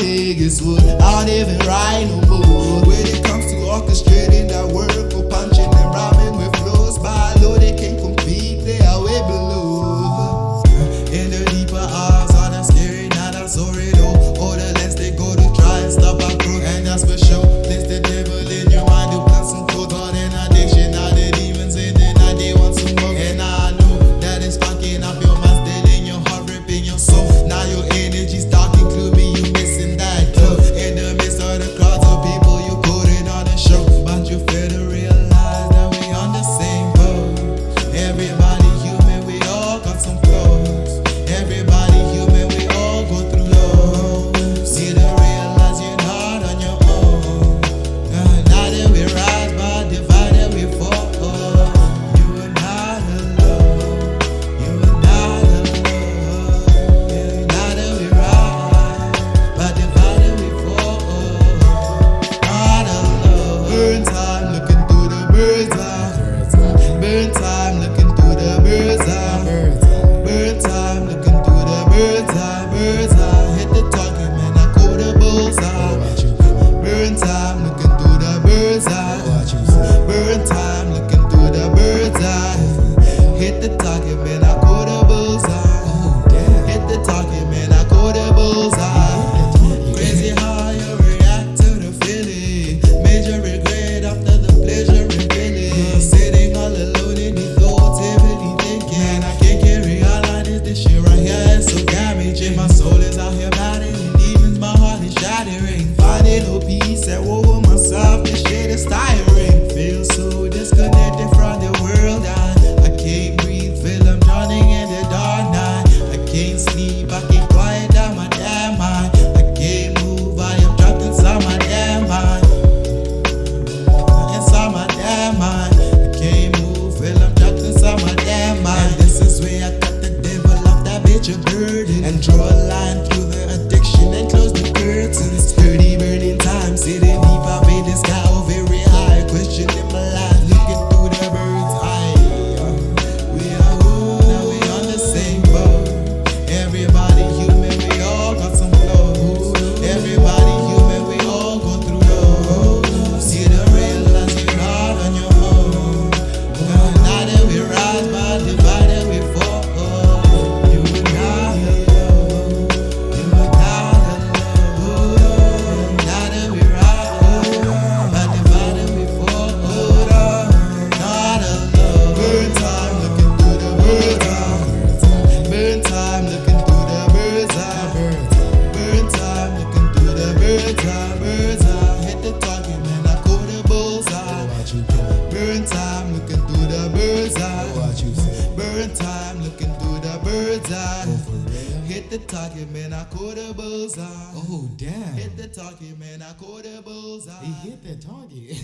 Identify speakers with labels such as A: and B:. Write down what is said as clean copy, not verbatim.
A: biggest wood. I don't even write no more. When it comes to orchestrating that work or punching and rhyming with flows, by low they can't compete, they are way below. In the deeper hours, all that scary, now that's sorry though. All the less they go to try and stop our growth, and that's for sure. Place the devil in your mind to plant some codes on an addiction. Now the demons in the night, they want some more. And I know that it's fucking up your mind, stealing your heart, ripping your soul. Now your energy's dark, include me, you missing that glow. In the midst of the crowds of people, you putting on a show. But you fail to realize that we on the same boat. Everybody human, we all got some flaws. Everybody human, we all go through low. See to realize you're not on your own. Now that we rise, but divided we fall. You are not alone. You are not alone. Now that we rise, but divided we fall. Not alone. Burn time, looking through the bird's eye. Burn time, looking through the bird's eye. Burn time, looking through the bird's eye. Bird's eye, hit the target, man, I caught the bullseye. Burn time, looking through the bird's eye. Burn time, looking through the bird's eye. Hit the target, man, I caught the bullseye. Hit the target, man, I caught the bullseye. Crazy how you react to the feeling. Major regret after the pleasure revealing. Sitting all alone in these thoughts, heavily thinking. I can't carry all of this shit right here is so damaging. My soul is out here battling demons, my heart is shattering. Finding no peace and war with myself, this shit is tiring. Feel so disconnected from the world. I can't breathe, feel I'm drowning in the dark night. I can't sleep, I can't quiet down my damn mind. I can't move, I am trapped inside my damn mind. Inside my damn mind. I can't move, feel I'm trapped inside my damn mind. And this is where I cut the devil off that bitch a burden, and draw a line through the addiction and close the curtains. 30 burning time, sitting deep up in the sky, oh very high, questioning my life, looking through the bird's eye. We are who, now we on the same boat. Everybody human, we all got some flaws. Everybody human, we all go through lows. See to realize you're not on your own. Now that we rise, but divided we fall. You are not alone. You are not alone. Now that we rise, but divided we fall. Not alone. Burn time, looking through the bird's eye. Burn time, looking through the bird's eye. Burn time, looking through the bird's eye. Bird's eye, hit the target, man, I caught the bullseye. Burn time, looking through the bird's eye. Burn time, looking through the bird's eye. Hit the target, man, I caught the bullseye.
B: Oh, damn.
A: Hit the target, man, I caught the bullseye.
B: He hit that target.